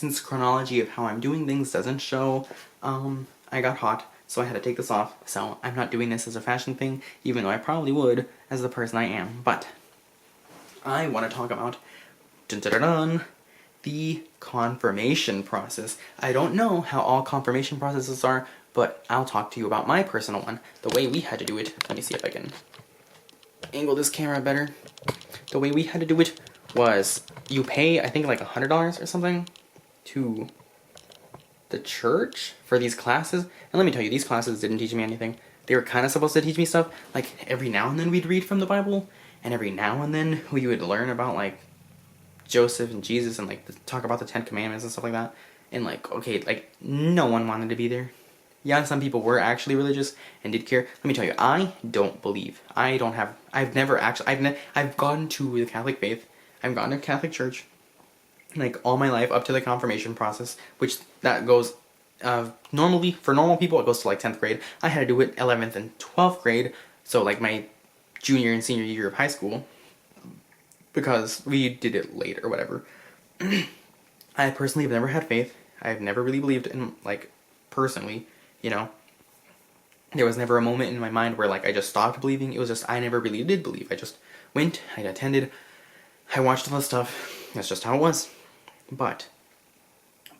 since chronology of how I'm doing things doesn't show, I got hot, so I had to take this off. So I'm not doing this as a fashion thing, even though I probably would as the person I am. But I want to talk about dun, dun, dun, dun, the confirmation process. I don't know how all confirmation processes are, but I'll talk to you about my personal one, the way we had to do it. Let me see if I can angle this camera better. The way we had to do it was you pay, I think, like $100 or something to the church for these classes. And let me tell you, these classes didn't teach me anything. They were kind of supposed to teach me stuff. Like, every now and then we'd read from the Bible, and every now and then we would learn about, like, Joseph and Jesus and, like, talk about the Ten Commandments and stuff like that. And, like, okay, like, no one wanted to be there. Yeah, some people were actually religious and did care. Let me tell you, I don't believe. I've gone to the Catholic faith. I've gone to Catholic church, like, all my life up to the confirmation process, which that goes, normally, for normal people, it goes to, like, 10th grade. I had to do it 11th and 12th grade, so, like, my junior and senior year of high school, because we did it late or whatever. I personally have never had faith. I've never really believed in, like, personally, you know. There was never a moment in my mind where, like, I just stopped believing. It was just, I never really did believe. I just went, I attended, I watched all the stuff. That's just how it was. But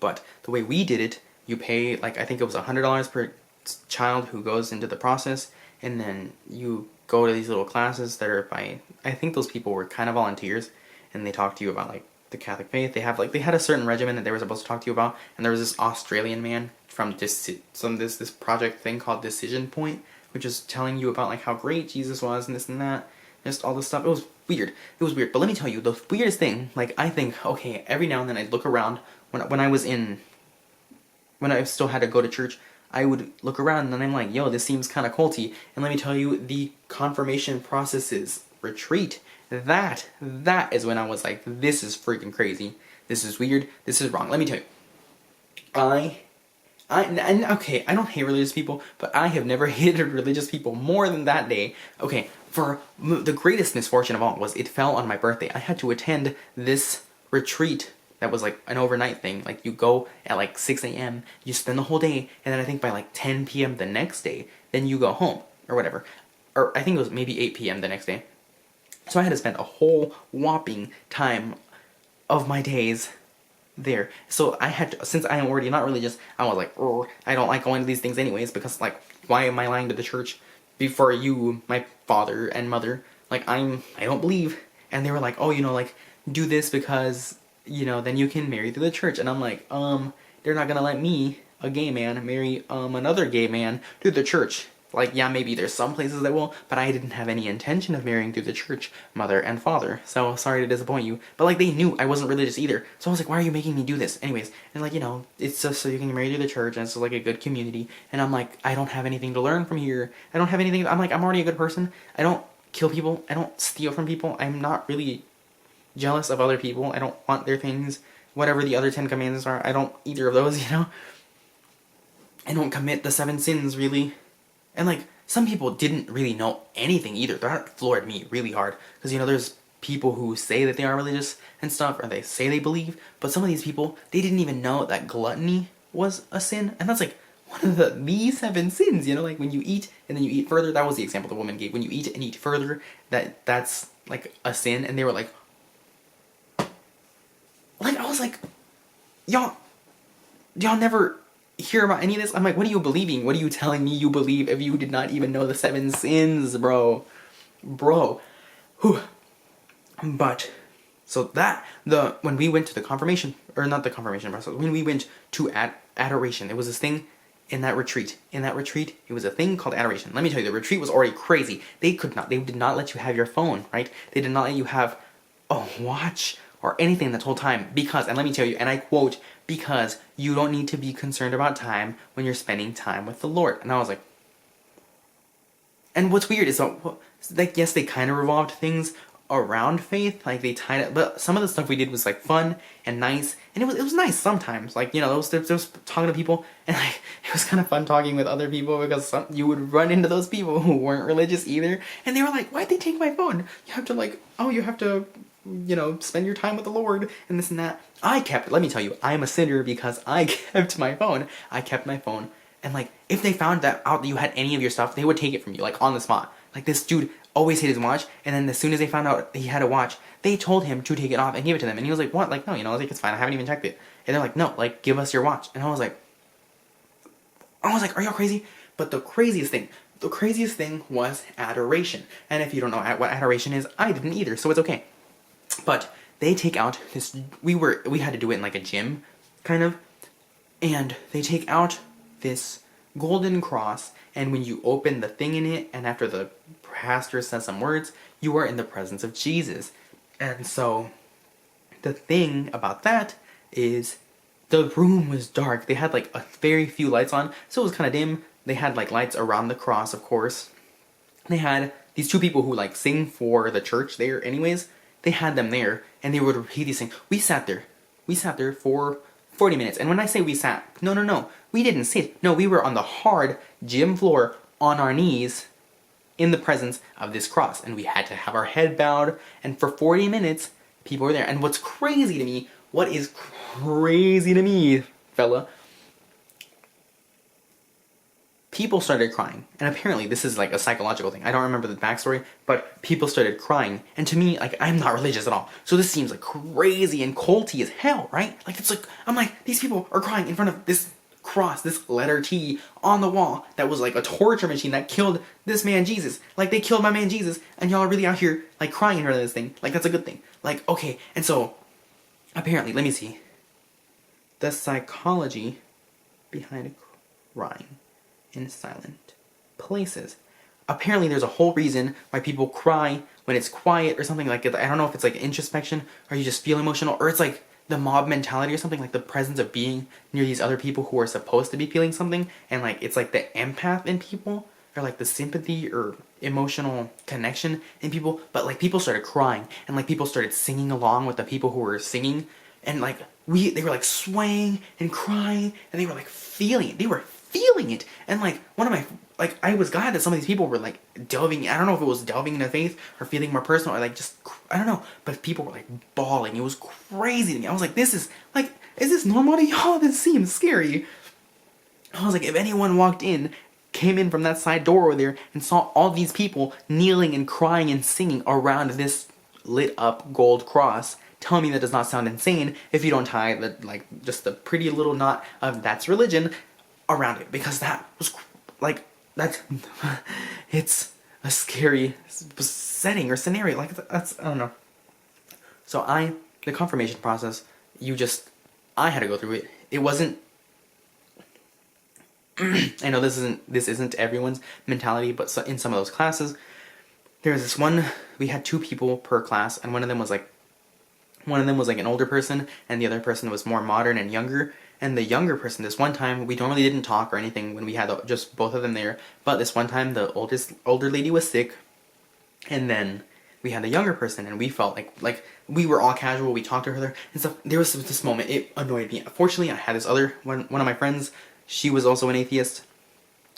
the way we did it, you pay, like, I think it was $100 per child who goes into the process, and then you go to these little classes that are by, I think those people were kind of volunteers, and they talk to you about, like, the Catholic faith. They had a certain regimen that they were supposed to talk to you about, and there was this Australian man from this project thing called Decision Point, which is telling you about, like, how great Jesus was and this and that, just all this stuff. It was weird. It was weird. But let me tell you, the weirdest thing, like, I think, okay, every now and then I'd look around, when I still had to go to church, I would look around and then I'm like, yo, this seems kind of culty. And let me tell you, the confirmation processes retreat. That is when I was like, this is freaking crazy. This is weird. This is wrong. Let me tell you, okay, I don't hate religious people, but I have never hated religious people more than that day. Okay, for the greatest misfortune of all was it fell on my birthday. I had to attend this retreat that was like an overnight thing. Like, you go at like 6 a.m., you spend the whole day, and then I think by like 10 p.m. the next day, then you go home, or whatever. Or I think it was maybe 8 p.m. the next day. So I had to spend a whole whopping time of my days there. So I had to, since I am already not religious, I was like, I don't like going to these things anyways, because, like, why am I lying to the church before you, my father and mother? Like, I don't believe. And they were like, oh, you know, like, do this because, you know, then you can marry through the church. And I'm like, they're not gonna let me, a gay man, marry, another gay man through the church. Like, yeah, maybe there's some places that will, but I didn't have any intention of marrying through the church, mother and father. So, sorry to disappoint you. But, like, they knew I wasn't religious either. So I was like, why are you making me do this? Anyways, and, like, you know, it's just so you can marry through the church, and it's like a good community. And I'm like, I don't have anything to learn from here. I don't have anything, I'm like, I'm already a good person. I don't kill people. I don't steal from people. I'm not really jealous of other people. I don't want their things. Whatever the other 10 commandments are, I don't either of those, you know? I don't commit the 7 sins, really. And, like, some people didn't really know anything either. That floored me really hard. Because, you know, there's people who say that they are religious and stuff, or they say they believe, but some of these people, they didn't even know that gluttony was a sin. And that's, like, one of the 7 sins, you know? Like, when you eat, and then you eat further, that was the example the woman gave. When you eat and eat further, that's, like, a sin. And they were like, I was like, y'all never hear about any of this? I'm like, what are you believing? What are you telling me you believe if you did not even know the 7 sins, bro? Whew. But, so when we went to the confirmation, or not the confirmation process, when we went to adoration, there was this thing in that retreat. In that retreat, it was a thing called adoration. Let me tell you, the retreat was already crazy. They did not let you have your phone, right? They did not let you have a watch or anything that whole time, because, and let me tell you, and I quote, because you don't need to be concerned about time when you're spending time with the Lord. And I was like, and what's weird is, like, yes, they kind of revolved things around faith, like, they tied it, but some of the stuff we did was, like, fun and nice, and it was nice sometimes, like, you know, there was talking to people, and, like, it was kind of fun talking with other people, because you would run into those people who weren't religious either, and they were like, why'd they take my phone? You have to, like, oh, you have to spend your time with the Lord and this and that. Let me tell you, I'm a sinner because I kept my phone. I kept my phone. And like, if they found out that you had any of your stuff, they would take it from you, like on the spot. Like this dude always hid his watch, and then as soon as they found out he had a watch, they told him to take it off and give it to them. And he was like, what? Like, no, I was like, it's fine, I haven't even checked it. And they're like, no, like, give us your watch. And I was like, are y'all crazy? But the craziest thing was adoration. And if you don't know what adoration is, I didn't either, so it's okay. But they take out this, we had to do it in like a gym, kind of, and they take out this golden cross, and when you open the thing in it, and after the pastor says some words, you are in the presence of Jesus. And so, the thing about that is, the room was dark. They had like a very few lights on, so it was kind of dim. They had like lights around the cross, of course. They had these two people who like sing for the church there anyways. They had them there, and they would repeat these things. We sat there for 40 minutes. And when I say we sat, no. We didn't sit. No, we were on the hard gym floor on our knees in the presence of this cross. And we had to have our head bowed. And for 40 minutes, people were there. And what is crazy to me, fella, people started crying. And apparently this is like a psychological thing. I don't remember the backstory, but people started crying. And to me, like, I'm not religious at all, so this seems like crazy and culty as hell, right? Like, it's like, I'm like, these people are crying in front of this cross, this letter T on the wall that was like a torture machine that killed this man Jesus. Like, they killed my man Jesus, and y'all are really out here like crying in front of this thing. Like, that's a good thing. Like, okay, and so apparently, let me see. The psychology behind crying in silent places. Apparently there's a whole reason why people cry when it's quiet or something like it. I don't know if it's like introspection, or you just feel emotional, or it's like the mob mentality or something, like the presence of being near these other people who are supposed to be feeling something, and like it's like the empath in people, or like the sympathy or emotional connection in people. But like people started crying, and like people started singing along with the people who were singing, and like they were like swaying and crying, and they were like feeling it. And like I was glad that some of these people were like delving, I don't know if it was delving into faith or feeling more personal, or like just, I don't know, but people were like bawling. It was crazy to me. I was like, is this normal to y'all? This seems scary. I was like, if anyone came in from that side door over there and saw all these people kneeling and crying and singing around this lit up gold cross, tell me that does not sound insane if you don't tie just the pretty little knot of that's religion around it, because that was like, it's a scary setting or scenario. Like, that's, I don't know. So the confirmation process, I had to go through it. It wasn't, I know this isn't everyone's mentality, but in some of those classes, there was this one, we had 2 people per class, and one of them was like an older person, and the other person was more modern and younger. And the younger person, this one time, we normally didn't talk or anything when we had just both of them there, but this one time the older lady was sick, and then we had the younger person, and we felt like we were all casual, we talked to her and stuff. There was this moment, it annoyed me. Fortunately, I had this other one of my friends, she was also an atheist,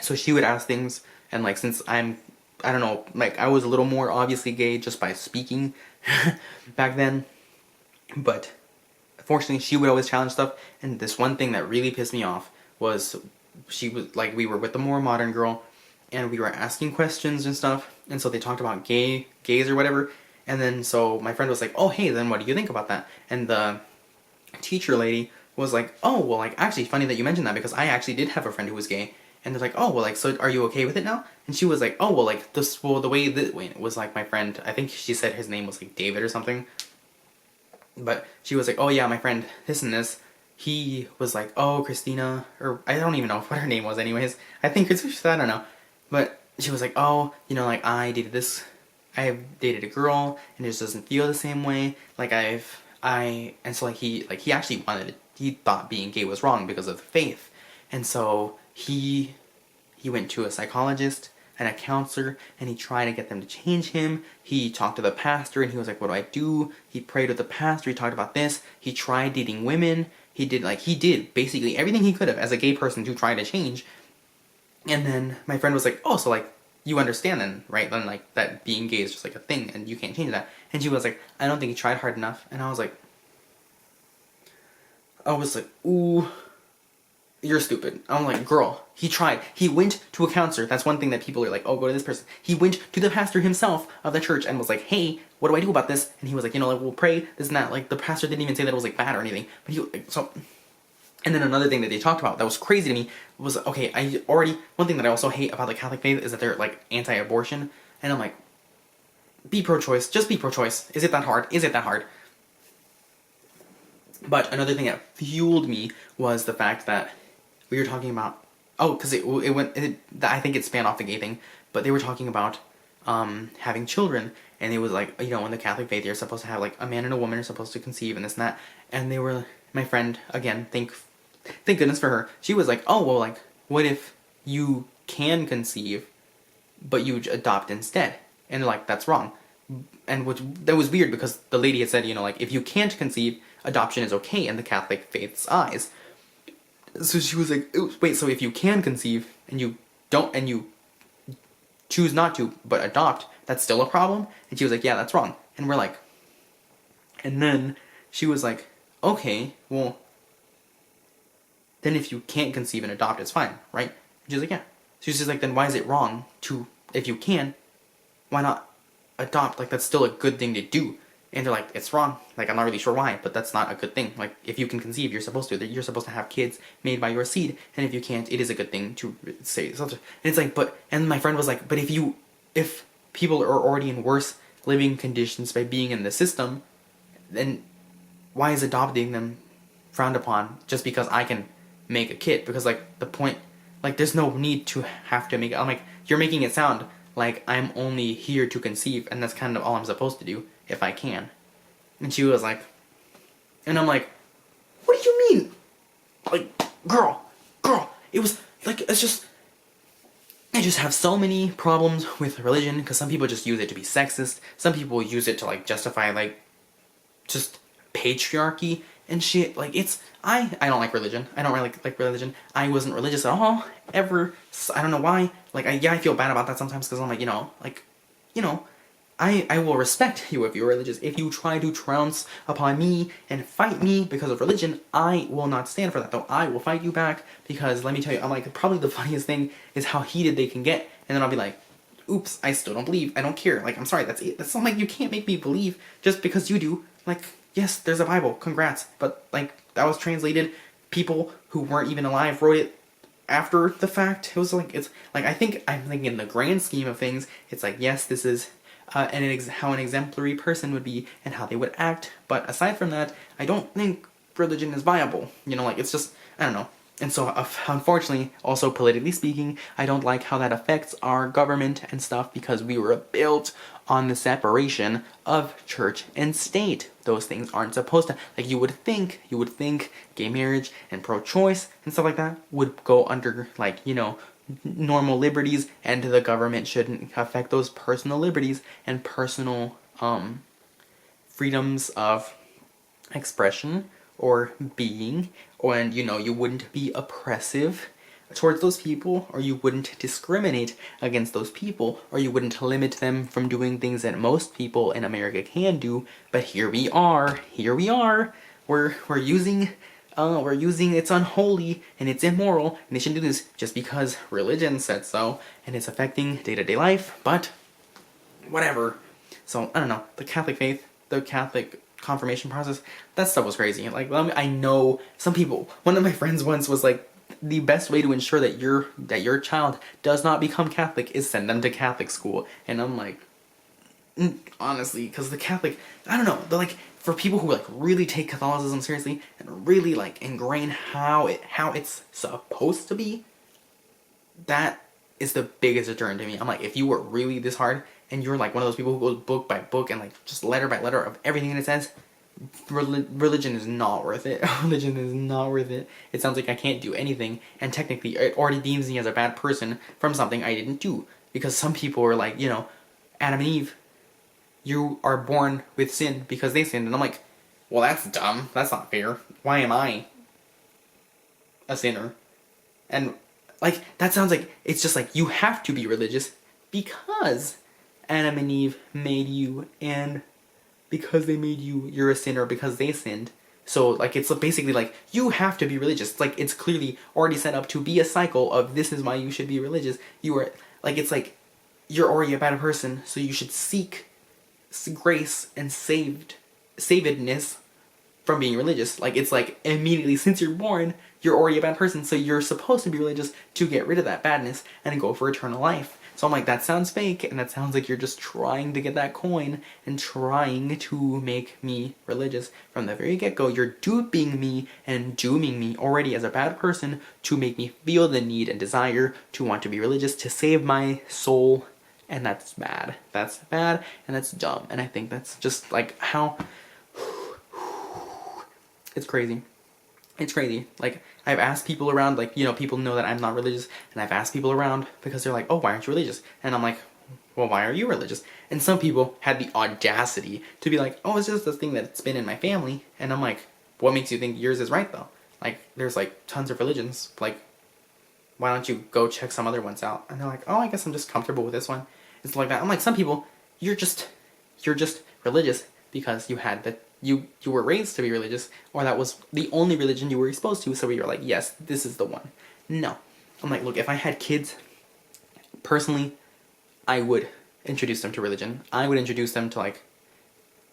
so she would ask things, and like, since I don't know, like, I was a little more obviously gay just by speaking back then, but fortunately, she would always challenge stuff. And this one thing that really pissed me off was, we were with the more modern girl, and we were asking questions and stuff, and so they talked about gays or whatever, and then so my friend was like, oh hey, then what do you think about that? And the teacher lady was like, oh well, like, actually funny that you mentioned that, because I actually did have a friend who was gay. And they're like, oh well, like, so are you okay with it now? And she was like, oh well, like, it was like, my friend, I think she said his name was like David or something. But she was like, oh yeah, my friend this and this, he was like, oh, Christina, or I don't even know what her name was anyways. I think it's, I don't know. But she was like, oh, like, I have dated a girl, and it just doesn't feel the same way. Like, and so like, he actually he thought being gay was wrong because of the faith. And so he went to a psychologist and a counselor, and he tried to get them to change him. He talked to the pastor, and he was like, what do I do? He prayed with the pastor, he talked about this, he tried dating women, he did basically everything he could have as a gay person to try to change. And then my friend was like, oh, so like, you understand then, right? Then like that being gay is just like a thing and you can't change that. And she was like, I don't think he tried hard enough. And I was like, ooh, you're stupid. I'm like, girl, he tried. He went to a counselor. That's one thing that people are like, oh, go to this person. He went to the pastor himself of the church and was like, hey, what do I do about this? And he was like, like, we'll pray, this and that. Like, the pastor didn't even say that it was like bad or anything. But and then another thing that they talked about that was crazy to me was, okay, one thing that I also hate about the Catholic faith is that they're like anti-abortion. And I'm like, be pro-choice. Just be pro-choice. Is it that hard? Is it that hard? But another thing that fueled me was the fact that we were talking about, because I think it spanned off the gay thing, but they were talking about having children, and it was like, in the Catholic faith, you're supposed to have like a man and a woman are supposed to conceive and this and that, and they were, my friend, again, thank goodness for her, she was like, oh, well, like, what if you can conceive, but you adopt instead? And they're like, that's wrong. And that was weird because the lady had said, like, if you can't conceive, adoption is okay in the Catholic faith's eyes. So she was like, wait, so if you can conceive and you don't, and you choose not to, but adopt, that's still a problem? And she was like, yeah, that's wrong. And we're like, and then she was like, okay, well, then if you can't conceive and adopt, it's fine, right? And she's like, yeah. She's just like, then why is it wrong to, if you can, why not adopt? Like, that's still a good thing to do. And they're like, it's wrong. Like, I'm not really sure why, but that's not a good thing. Like, if you can conceive, you're supposed to. You're supposed to have kids made by your seed. And if you can't, it is a good thing to say something. And it's like, and my friend was like, but if people are already in worse living conditions by being in the system, then why is adopting them frowned upon just because I can make a kid? Because, like, the point, like, there's no need to have to make it. I'm like, you're making it sound like I'm only here to conceive, and that's kind of all I'm supposed to do, if I can. And she was like, and I'm like, what do you mean? Like, girl, it was, like, I just have so many problems with religion, because some people just use it to be sexist, some people use it to, like, justify, like, just patriarchy and shit. Like, I don't like religion. I don't really like religion. I wasn't religious at all, ever. I don't know why. Like, I feel bad about that sometimes, because I'm like, I will respect you if you're religious. If you try to trounce upon me and fight me because of religion, I will not stand for that, though. I will fight you back, because let me tell you, I'm like, probably the funniest thing is how heated they can get, and then I'll be like, oops, I still don't believe, I don't care, like, I'm sorry, that's it. That's not like, you can't make me believe just because you do. Like, yes, there's a Bible, congrats, but, like, that was translated, people who weren't even alive wrote it after the fact. It was like, I'm thinking in the grand scheme of things, it's like, yes, this is how an exemplary person would be and how they would act, but aside from that, I don't think religion is viable. Like, it's just, I don't know. And so, unfortunately, also politically speaking, I don't like how that affects our government and stuff, because we were built on the separation of church and state. Those things aren't supposed to, like, you would think gay marriage and pro-choice and stuff like that would go under, like, normal liberties, and the government shouldn't affect those personal liberties and personal freedoms of expression or being, and you wouldn't be oppressive towards those people, or you wouldn't discriminate against those people, or you wouldn't limit them from doing things that most people in America can do. But here we are, we're using it's unholy and it's immoral and they shouldn't do this just because religion said so and it's affecting day-to-day life. But whatever. So I don't know, the Catholic faith, the Catholic confirmation process, that stuff was crazy. Like, I know some people, one of my friends once was like, the best way to ensure that your child does not become Catholic is send them to Catholic school. And I'm like, honestly, because the Catholic, I don't know, they're like, for people who like really take Catholicism seriously and really like ingrain how it's supposed to be, that is the biggest deterrent to me. I'm like, if you were really this hard and you're like one of those people who goes book by book and like just letter by letter of everything that it says, religion is not worth it. Religion is not worth it. It sounds like I can't do anything, and technically it already deems me as a bad person from something I didn't do. Because some people are like, Adam and Eve, you are born with sin because they sinned. And I'm like, well, that's dumb. That's not fair. Why am I a sinner? And like, that sounds like, it's just like, you have to be religious because Adam and Eve made you, and because they made you, you're a sinner because they sinned. So, like, it's basically like, you have to be religious. Like, it's clearly already set up to be a cycle of, this is why you should be religious. You are, like, it's like, you're already a bad person, so you should seek grace and savedness from being religious. Like, it's like, immediately, since you're born, you're already a bad person, so you're supposed to be religious to get rid of that badness and go for eternal life. So I'm like, that sounds fake, and that sounds like you're just trying to get that coin and trying to make me religious. From the very get-go, you're duping me and dooming me already as a bad person to make me feel the need and desire to want to be religious, to save my soul, and that's bad. That's bad, and that's dumb, and I think that's just, like, how... It's crazy. It's crazy. Like, I've asked people around, like, you know, people know that I'm not religious, and I've asked people around because they're like, oh, why aren't you religious? And I'm like, well, why are you religious? And some people had the audacity to be like, oh, it's just this thing that's been in my family. And I'm like, what makes you think yours is right, though? Like, there's, like, tons of religions. Like, why don't you go check some other ones out? And they're like, oh, I guess I'm just comfortable with this one. It's like that. I'm like, some people, you're just religious because you had the you were raised to be religious, or that was the only religion you were exposed to, so you're like, yes, this is the one. No. I'm like, look, if I had kids, personally, I would introduce them to religion. I would introduce them to, like,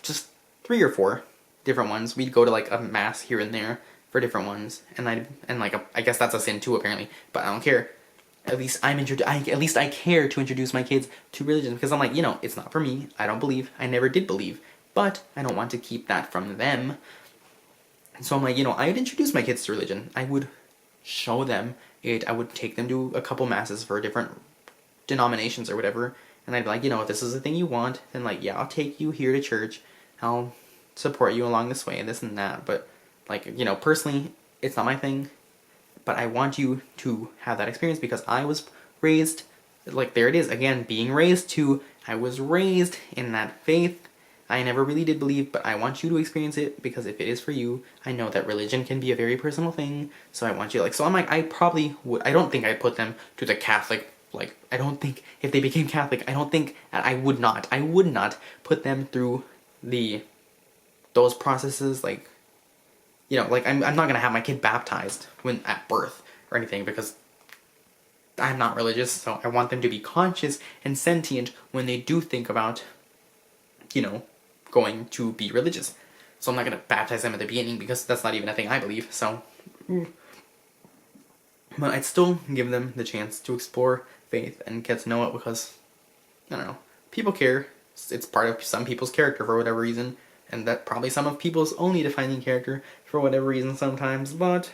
just 3 or 4 different ones. We'd go to, like, a mass here and there for different ones, and I guess that's a sin too, apparently, but I don't care. At least at least I care to introduce my kids to religion, because I'm like, you know, it's not for me. I don't believe. I never did believe. But I don't want to keep that from them. And so I'm like, you know, I would introduce my kids to religion. I would show them it. I would take them to a couple masses for different denominations or whatever. And I'd be like, you know, if this is the thing you want, then, like, yeah, I'll take you here to church. I'll support you along this way, this and that. But, like, you know, personally, it's not my thing. But I want you to have that experience because I was raised, like, there it is, again, being raised to, I was raised in that faith. I never really did believe, but I want you to experience it, because if it is for you, I know that religion can be a very personal thing, so I want you, like, so I'm like, I probably would, I don't think I'd put them to the Catholic, like, I don't think, if they became Catholic, I don't think, I would not put them through those processes, like, you know, like, I'm not gonna have my kid baptized when, at birth, or anything, because I'm not religious, so I want them to be conscious and sentient when they do think about, you know, going to be religious. So I'm not going to baptize them at the beginning, because that's not even a thing I believe, so... But I'd still give them the chance to explore faith and get to know it, because, I don't know, people care. It's part of some people's character for whatever reason, and that probably some of people's only defining character for whatever reason sometimes, but...